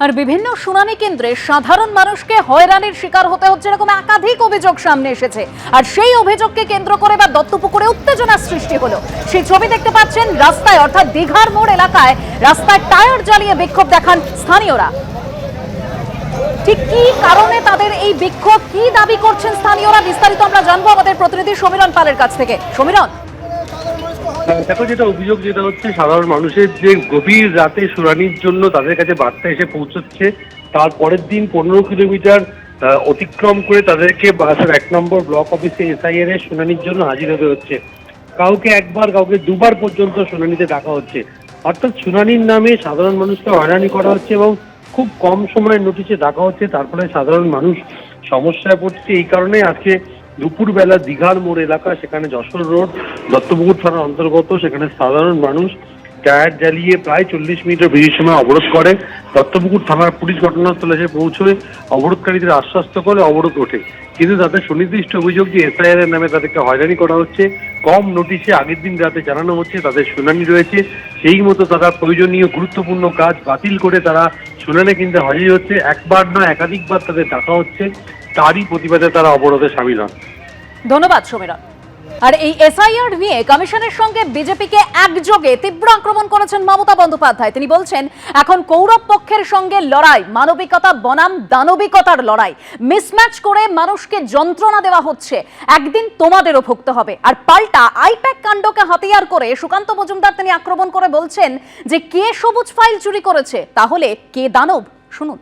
আর বিভিন্ন শুনানি কেন্দ্রে সাধারণ মানুষকে হয়রানির শিকার হতে হচ্ছে এরকম একাধিক অভিযোগ সামনে এসেছে। আর সেই অভিযোগকে কেন্দ্র করে বা দত্তপুকুরে উত্তেজনার সৃষ্টি হলো। সেই ছবি দেখতে পাচ্ছেন রাস্তায়, অর্থাৎ দীঘার মোড় এলাকায় রাস্তায় টায়ার জ্বালিয়ে বিক্ষোভ দেখান স্থানীয়রা। ঠিক কি কারণে তাদের এই বিক্ষোভ, কি দাবি করছেন স্থানীয়রা, বিস্তারিত আমরা জানবো আমাদের প্রতিনিধি সমীরণ পালের কাছ থেকে। সমীরণ, দেখো, যেটা অভিযোগ যেটা হচ্ছে সাধারণ মানুষের যে গভীর রাতে শুনানির জন্য তাদের কাছে বার্তা এসে পৌঁছচ্ছে, তার পরের দিন 15 কিলোমিটার অতিক্রম করে তাদেরকে বাসের 1 নম্বর ব্লক অফিসে এসআইআর এর শুনানির জন্য হাজির হতে হচ্ছে। কাউকে একবার, কাউকে দুবার পর্যন্ত শুনানিতে ডাকা হচ্ছে। অর্থাৎ শুনানির নামে সাধারণ মানুষকে হয়রানি করা হচ্ছে এবং খুব কম সময়ের নোটিশে ডাকা হচ্ছে। তার ফলে সাধারণ মানুষ সমস্যায় পড়ছে। এই কারণে আজকে দুপুরবেলা দীঘার মোড় এলাকা, সেখানে যশোর রোড দত্তপুকুর থানার অন্তর্গত, সেখানে সাধারণ মানুষ টায়ার জ্বালিয়ে প্রায় 40 মিনিটের বেশি সময় অবরোধ করে। দত্তপুকুর থানার পুলিশ ঘটনাস্থলে এসে পৌঁছয়ে অবরোধকারীদের আশ্বস্ত করে অবরোধ ওঠে। কিন্তু তাদের সুনির্দিষ্ট অভিযোগ যে এসআইআর এর নামে তাদেরকে হয়রানি করা হচ্ছে, কম নোটিশে আগের দিন রাতে জানানো হচ্ছে তাদের শুনানি রয়েছে, সেই মতো তারা প্রয়োজনীয় গুরুত্বপূর্ণ কাজ বাতিল করে তারা শুনানি কিন্তু হাজির হচ্ছে। একবার নয়, একাধিকবার তাদের ডাকা হচ্ছে। তারই প্রতিবাদে তারা অবরোধে সামিল হন। ধন্যবাদ সমীরণ। আর এই এসআইআর নিয়ে কমিশনের সঙ্গে বিজেপিকে একযোগে তীব্র আক্রমণ করেছেন মমতা বন্দ্যোপাধ্যায়। তিনি বলছেন, এখন কৌরব পক্ষের সঙ্গে লড়াই মানবিকতা বনাম দানবিকতার লড়াই, মিসম্যাচ করে মানুষকে যন্ত্রণা দেওয়া হচ্ছে, একদিন তোমাদেরও ভুগতে হবে। আর পাল্টা আইপ্যাক কাণ্ডকে হাতিয়ার করে সুকান্ত মজুমদার তিনি আক্রমণ করে বলছেন যে কে সবুজ ফাইল চুরি করেছে, তাহলে কে দানব? শুনুন।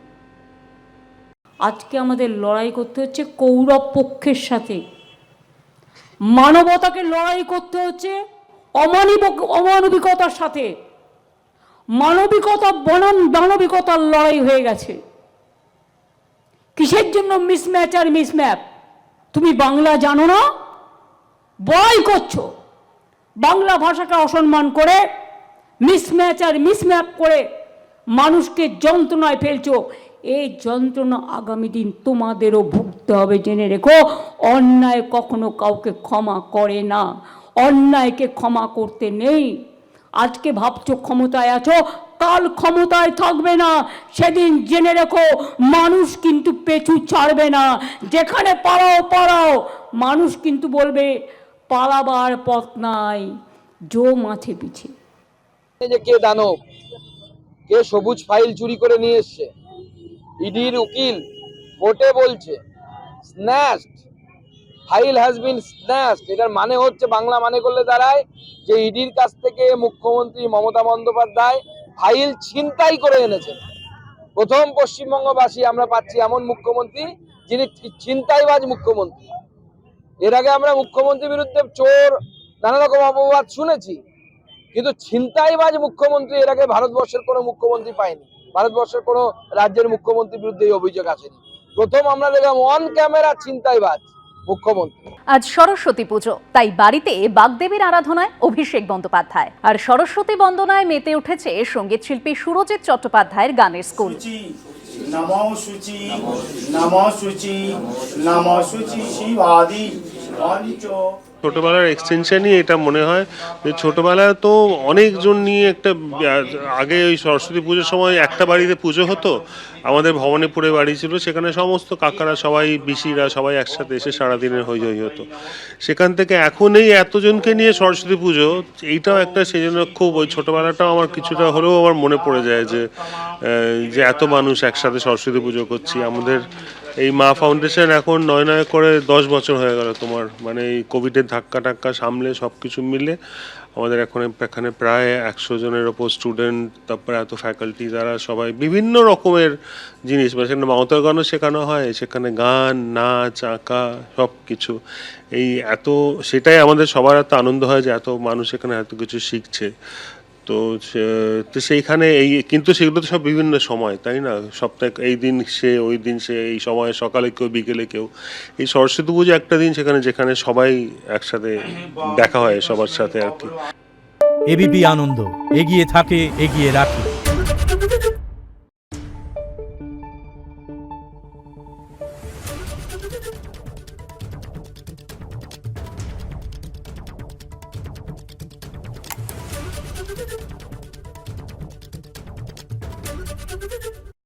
আজকে আমাদের লড়াই করতে হচ্ছে কৌরব পক্ষের সাথে, মানবতাকে লড়াই করতে হচ্ছে অমানবিকতার সাথে। মানবিকতা বনাম দানবিকতার লড়াই হয়ে গেছে। কিসের জন্য মিসম্যাচ আর মিসম্যাপ? তুমি বাংলা জানো না, বড়াই করছো, বাংলা ভাষাকে অসম্মান করে মিসম্যাচ আর মিসম্যাপ করে মানুষকে যন্ত্রণায় ফেলছো। এই যন্ত্রণা আগামী দিন তোমাদেরও ভুগতে হবে, জেনে রেখো। অন্যায় কখনো কাউকে ক্ষমা করে না, অন্যায়কে ক্ষমা করতে নেই। আজকে ভাবছো ক্ষমতায় আছো, কাল ক্ষমতায় থাকবে না, সেদিন জেনে রেখো মানুষ কিন্তু পেছু ছাড়বে না। যেখানে পালাও, মানুষ কিন্তু বলবে পালাবার পথ নাই, জো মাছে পিছে। কে দানব, কে সবুজ ফাইল চুরি করে নিয়ে এসছে, ইডির উকিল কোর্টে বলছে snatched, file has been snatched. এটার মানে হচ্ছে, বাংলা মানে করলে দাঁড়ায় যে ইডির কাছ থেকে মুখ্যমন্ত্রী মমতা বন্দ্যোপাধ্যায় ফাইল ছিনতাই করে এনেছেন। প্রথম পশ্চিমবঙ্গবাসী আমরা পাচ্ছি এমন মুখ্যমন্ত্রী যিনি ছিনতাইবাজ মুখ্যমন্ত্রী। এর আগে আমরা মুখ্যমন্ত্রীর বিরুদ্ধে চোর, নানা রকম অপবাদ শুনেছি, কিন্তু ছিনতাইবাজ মুখ্যমন্ত্রী এর আগে ভারতবর্ষের কোনো মুখ্যমন্ত্রী পায়নি। ভারতবর্ষের কোনো রাজ্যের মুখ্যমন্ত্রীর বিরুদ্ধে এই অভিযোগ আসেনি। প্রথম আমরা দেখলাম অন ক্যামেরা ছিনতাইবাজ মুখ্যমন্ত্রী। আজ সরস্বতী পুজো, তাই বাড়িতে বাগদেবীর আরাধনায় অভিষেক বন্দ্যোপাধ্যায়। আর সরস্বতী বন্দনায় মেতে উঠেছে সঙ্গীত শিল্পী সুরজিৎ চট্টোপাধ্যায়ের গানের স্কুল। নমো শুচি, নমো শুচি, নমো শুচি শিবাদি অনিচ। ছোটবেলার এক্সটেনশনই এটা মনে হয় যে ছোটবেলায় তো অনেকজন নিয়ে একটা, আগে ওই সরস্বতী পুজোর সময় একটা বাড়িতে পুজো হতো, আমাদের ভবানীপুরে বাড়ি ছিল, সেখানে সমস্ত কাকারা সবাই, বিশিরা সবাই একসাথে এসে সারাদিনের হই হতো। সেখান থেকে এখন এই এতজনকে নিয়ে সরস্বতী পুজো, এইটাও একটা, সেই জন্য খুব ওই ছোটোবেলাটাও আমার কিছুটা হলেও আমার মনে পড়ে যায় যে এত মানুষ একসাথে সরস্বতী পুজো করছি। আমাদের এই মা ফাউন্ডেশন এখন নয় করে 10 বছর হয়ে গেল তোমার, মানে এই কোভিডের ধাক্কা সামলে সব কিছু মিলে আমাদের এখানে প্রায় 100 জনের ওপর স্টুডেন্ট, তারপরে এত ফ্যাকাল্টি, তারা সবাই বিভিন্ন রকমের জিনিস, মানে সেখানে মাউতার গানও শেখানো হয়, সেখানে গান, নাচ, আঁকা সব কিছু। সেটাই আমাদের সবার এত আনন্দ হয় যে এত মানুষ এখানে এত কিছু শিখছে। তো সেইখানে কিন্তু সেগুলো তো সব বিভিন্ন সময়, তাই না? সপ্তাহে এই দিন সে, ওই দিন সে, এই সময় সকালে কেউ, বিকেলে কেউ। এই সরস্বতী পুজো একটা দিন যেখানে সবাই একসাথে দেখা হয় সবার সাথে আর কি। এবিপি আনন্দ, এগিয়ে থাকে, এগিয়ে রাখে।